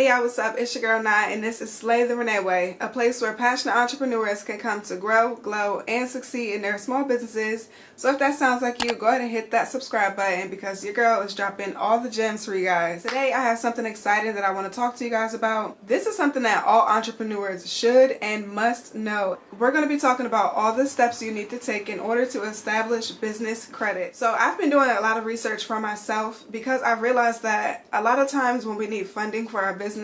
Hey y'all, what's up? It's your girl Nye, and this is Slay the Renee Way, a place where passionate entrepreneurs can come to grow, glow, and succeed in their small businesses. So if that sounds like you, go ahead and hit that subscribe button because your girl is dropping all the gems for you guys. Today I have something exciting that I want to talk to you guys about. This is something that all entrepreneurs should and must know. We're going to be talking about all the steps you need to take in order to establish business credit. So I've been doing a lot of research for myself because I realized that a lot of times when we need funding for our business,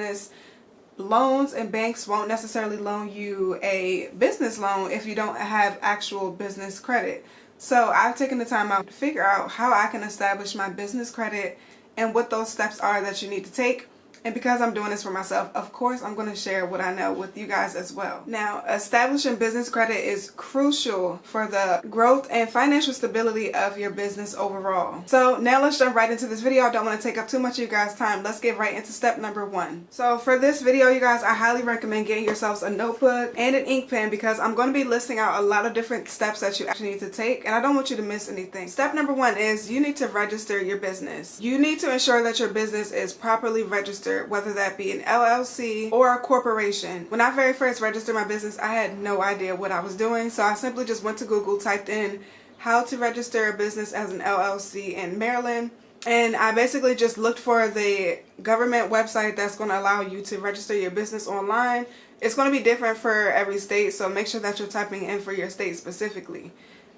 loans and banks won't necessarily loan you a business loan if you don't have actual business credit. So I've taken the time out to figure out how I can establish my business credit and what those steps are that you need to take. And because I'm doing this for myself, of course, I'm going to share what I know with you guys as well. Now, establishing business credit is crucial for the growth and financial stability of your business overall. So now let's jump right into this video. I don't want to take up too much of you guys' time. Let's get right into step number one. So for this video, you guys, I highly recommend getting yourselves a notebook and an ink pen because I'm going to be listing out a lot of different steps that you actually need to take, and I don't want you to miss anything. Step number one is you need to register your business. You need to ensure that your business is properly registered, whether that be an LLC or a corporation. When I very first registered my business, I had no idea what I was doing, so I simply just went to Google, typed in how to register a business as an LLC in Maryland, and I basically just looked for the government website that's going to allow you to register your business online. It's going to be different for every state, so make sure that you're typing in for your state specifically.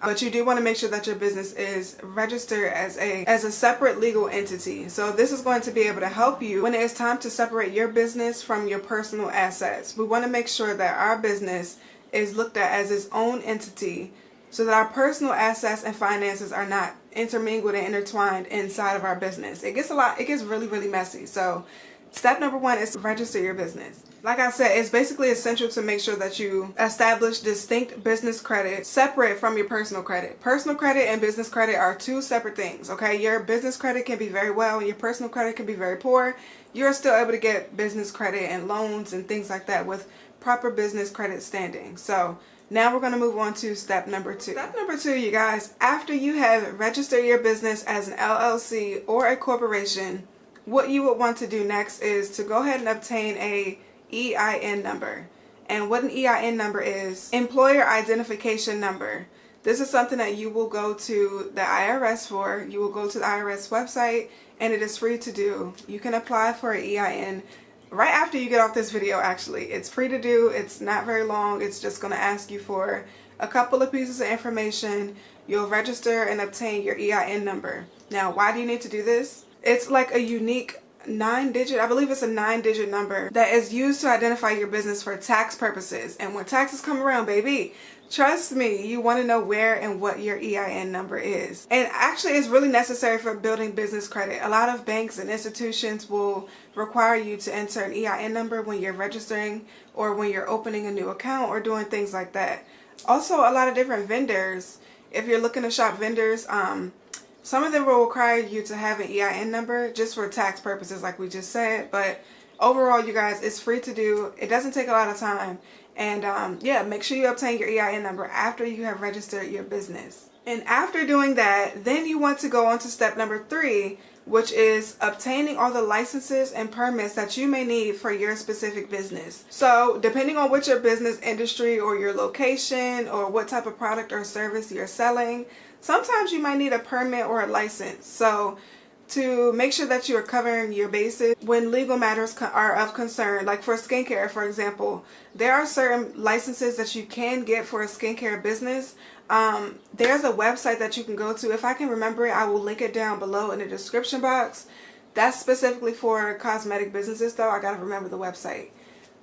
But you do want to make sure that your business is registered as a separate legal entity. So this is going to be able to help you when it is time to separate your business from your personal assets. We want to make sure that our business is looked at as its own entity so that our personal assets and finances are not intermingled and intertwined inside of our business. It gets really, really messy. So step number one is to register your business. Like I said, it's basically essential to make sure that you establish distinct business credit separate from your personal credit. Personal credit and business credit are two separate things, okay? Your business credit can be very well, your personal credit can be very poor. You're still able to get business credit and loans and things like that with proper business credit standing. So now we're going to move on to step number two. Step number two, you guys, after you have registered your business as an LLC or a corporation, what you would want to do next is to go ahead and obtain a EIN number. And what an EIN number is, employer identification number. This is something that you will go to the IRS for. You will go to the IRS website and it is free to do. You can apply for an EIN right after you get off this video. Actually, it's free to do. It's not very long. It's just going to ask you for a couple of pieces of information. You'll register and obtain your EIN number. Now, why do you need to do this? It's like a unique 9-digit, I believe it's a 9-digit number that is used to identify your business for tax purposes. And when taxes come around, baby, trust me, you want to know where and what your EIN number is. And actually, it's really necessary for building business credit. A lot of banks and institutions will require you to enter an EIN number when you're registering or when you're opening a new account or doing things like that. Also, a lot of different vendors, if you're looking to shop vendors, some of them will require you to have an EIN number just for tax purposes like we just said, but overall, you guys, it's free to do. It doesn't take a lot of time, and yeah, make sure you obtain your EIN number after you have registered your business. And after doing that, then you want to go on to step number three, which is obtaining all the licenses and permits that you may need for your specific business. So depending on what your business industry or your location or what type of product or service you're selling, sometimes you might need a permit or a license. So to make sure that you are covering your bases when legal matters are of concern, like for skincare, for example, there are certain licenses that you can get for a skincare business. There's a website that you can go to. If I can remember it, I will link it down below in the description box. That's specifically for cosmetic businesses though. I gotta remember the website.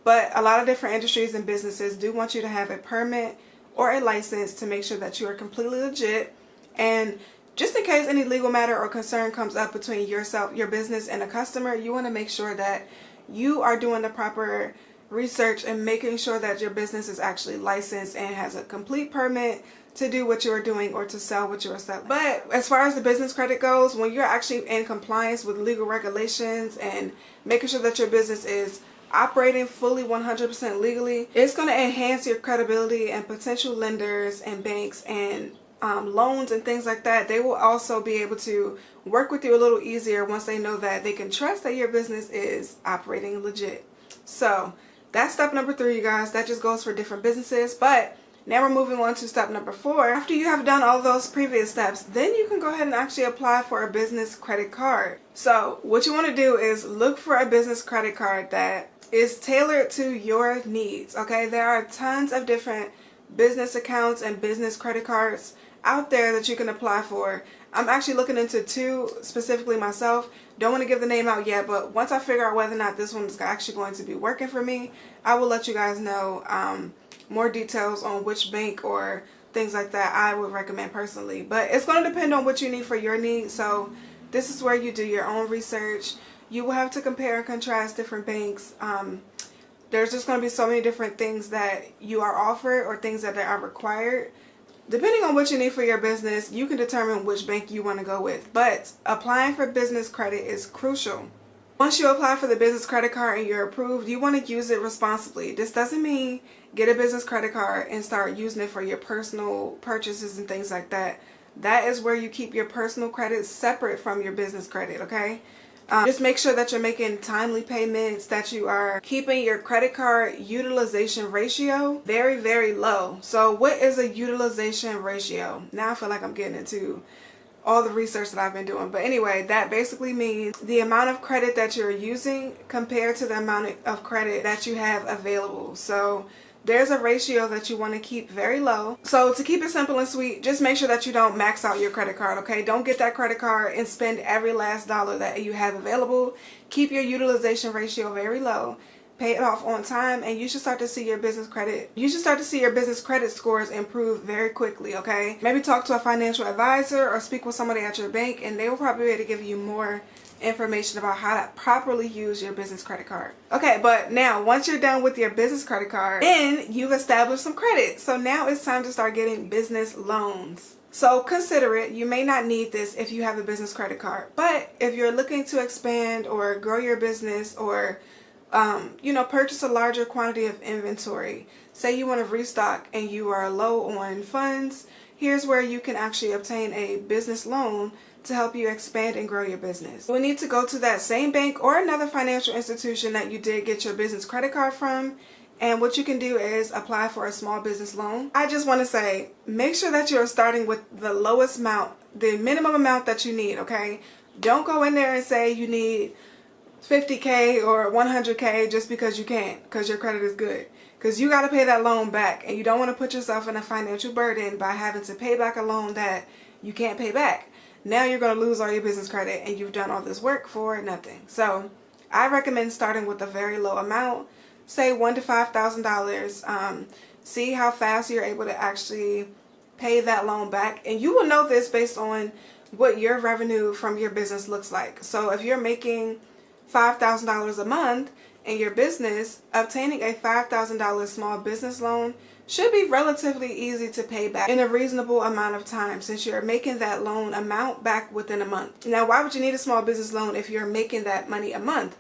But a lot of different industries and businesses do want you to have a permit or a license to make sure that you are completely legit. And just in case any legal matter or concern comes up between yourself, your business, and a customer, you want to make sure that you are doing the proper research and making sure that your business is actually licensed and has a complete permit to do what you're doing or to sell what you're selling. But as far as the business credit goes, when you're actually in compliance with legal regulations and making sure that your business is operating fully 100% legally, it's going to enhance your credibility and potential lenders and banks and loans and things like that, they will also be able to work with you a little easier once they know that they can trust that your business is operating legit. So that's step number 3, you guys. That just goes for different businesses. But now we're moving on to step number 4. After you have done all those previous steps, then you can go ahead and actually apply for a business credit card. So what you want to do is look for a business credit card that is tailored to your needs. Okay, there are tons of different business accounts and business credit cards out there that you can apply for. I'm actually looking into 2 specifically myself. Don't want to give the name out yet, but once I figure out whether or not this one is actually going to be working for me, I will let you guys know more details on which bank or things like that I would recommend personally. But it's going to depend on what you need for your needs. So this is where you do your own research. You will have to compare and contrast different banks. There's just going to be so many different things that you are offered or things that are required. Depending on what you need for your business, you can determine which bank you want to go with. But applying for business credit is crucial. Once you apply for the business credit card and you're approved, you want to use it responsibly. This doesn't mean get a business credit card and start using it for your personal purchases and things like that. That is where you keep your personal credit separate from your business credit, okay? Just make sure that you're making timely payments, that you are keeping your credit card utilization ratio very, very low. So what is a utilization ratio? Now I feel like I'm getting into all the research that I've been doing. But anyway, that basically means the amount of credit that you're using compared to the amount of credit that you have available. So there's a ratio that you want to keep very low. So to keep it simple and sweet, just make sure that you don't max out your credit card, okay? Don't get that credit card and spend every last dollar that you have available. Keep your utilization ratio very low. Pay it off on time, and you should start to see your business credit. You should start to see your business credit scores improve very quickly, okay? Maybe talk to a financial advisor or speak with somebody at your bank, and they will probably be able to give you more information about how to properly use your business credit card. Okay, but now once you're done with your business credit card, then you've established some credit. So now it's time to start getting business loans. So consider it. You may not need this if you have a business credit card, but if you're looking to expand or grow your business or purchase a larger quantity of inventory, say you want to restock and you are low on funds, here's where you can actually obtain a business loan to help you expand and grow your business. You need to go to that same bank or another financial institution that you did get your business credit card from, and what you can do is apply for a small business loan. I just want to say, make sure that you're starting with the lowest amount, the minimum amount that you need, okay? Don't go in there and say you need $50K or $100K just because you can, because your credit is good. Because you got to pay that loan back, and you don't want to put yourself in a financial burden by having to pay back a loan that you can't pay back. Now you're going to lose all your business credit and you've done all this work for nothing. So I recommend starting with a very low amount, say $1,000 to $5,000. See how fast you're able to actually pay that loan back. And you will know this based on what your revenue from your business looks like. So if you're making $5,000 a month in your business, obtaining a $5,000 small business loan should be relatively easy to pay back in a reasonable amount of time, since you're making that loan amount back within a month. Now, why would you need a small business loan if you're making that money a month?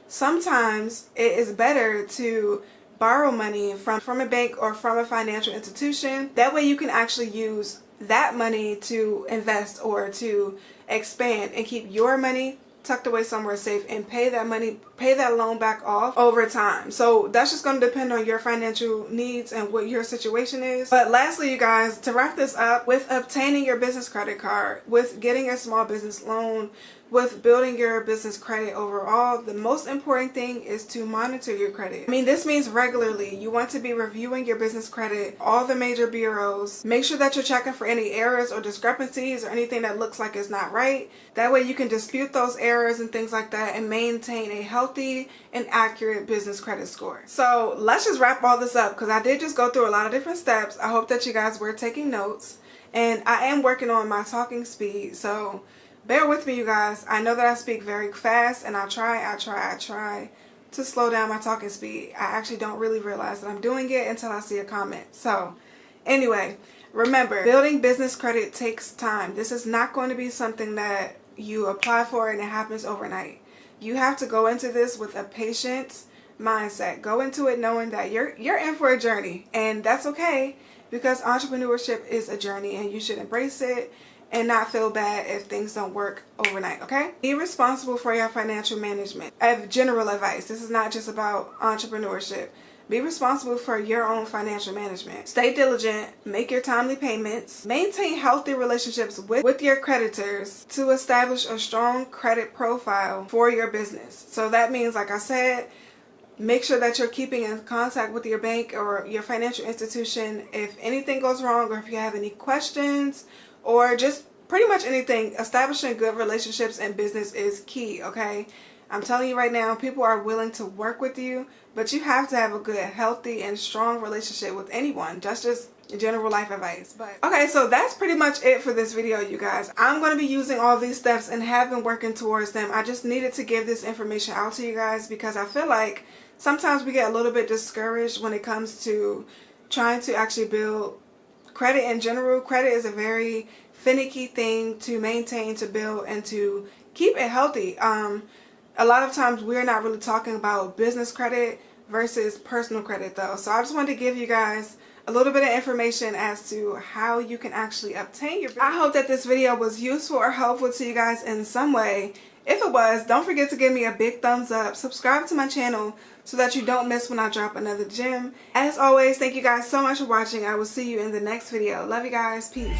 Sometimes it is better to borrow money from a bank or from a financial institution. That way you can actually use that money to invest or to expand and keep your money tucked away somewhere safe and pay that loan back off over time. So that's just going to depend on your financial needs and what your situation is. But lastly, you guys, to wrap this up, with obtaining your business credit card, with getting a small business loan, with building your business credit overall, the most important thing is to monitor your credit. I mean, this means regularly. You want to be reviewing your business credit, all the major bureaus. Make sure that you're checking for any errors or discrepancies or anything that looks like it's not right. That way you can dispute those errors and things like that and maintain a healthy and accurate business credit score. So let's just wrap all this up, because I did just go through a lot of different steps. I hope that you guys were taking notes, and I am working on my talking speed, so bear with me, you guys. I know that I speak very fast, and I try to slow down my talking speed. I actually don't really realize that I'm doing it until I see a comment. So anyway, remember, building business credit takes time. This is not going to be something that you apply for and it happens overnight. You have to go into this with a patient mindset. Go into it knowing that you're in for a journey, and that's okay. because entrepreneurship is a journey and you should embrace it and not feel bad if things don't work overnight, okay? Be responsible for your financial management. I have general advice. This is not just about entrepreneurship. Be responsible for your own financial management. Stay diligent, make your timely payments, maintain healthy relationships with your creditors to establish a strong credit profile for your business. So that means, like I said, make sure that you're keeping in contact with your bank or your financial institution if anything goes wrong, or if you have any questions, or just pretty much anything. Establishing good relationships in business is key, okay? I'm telling you right now, people are willing to work with you, but you have to have a good, healthy, and strong relationship with anyone. That's just general life advice. But okay, so that's pretty much it for this video, you guys. I'm going to be using all these steps and have been working towards them. I just needed to give this information out to you guys because I feel like sometimes we get a little bit discouraged when it comes to trying to actually build credit in general. Credit is a very finicky thing to maintain, to build, and to keep it healthy. A lot of times we're not really talking about business credit versus personal credit though. So I just wanted to give you guys a little bit of information as to how you can actually obtain your business. I hope that this video was useful or helpful to you guys in some way. If it was, don't forget to give me a big thumbs up. Subscribe to my channel so that you don't miss when I drop another gem. As always, thank you guys so much for watching. I will see you in the next video. Love you guys. Peace.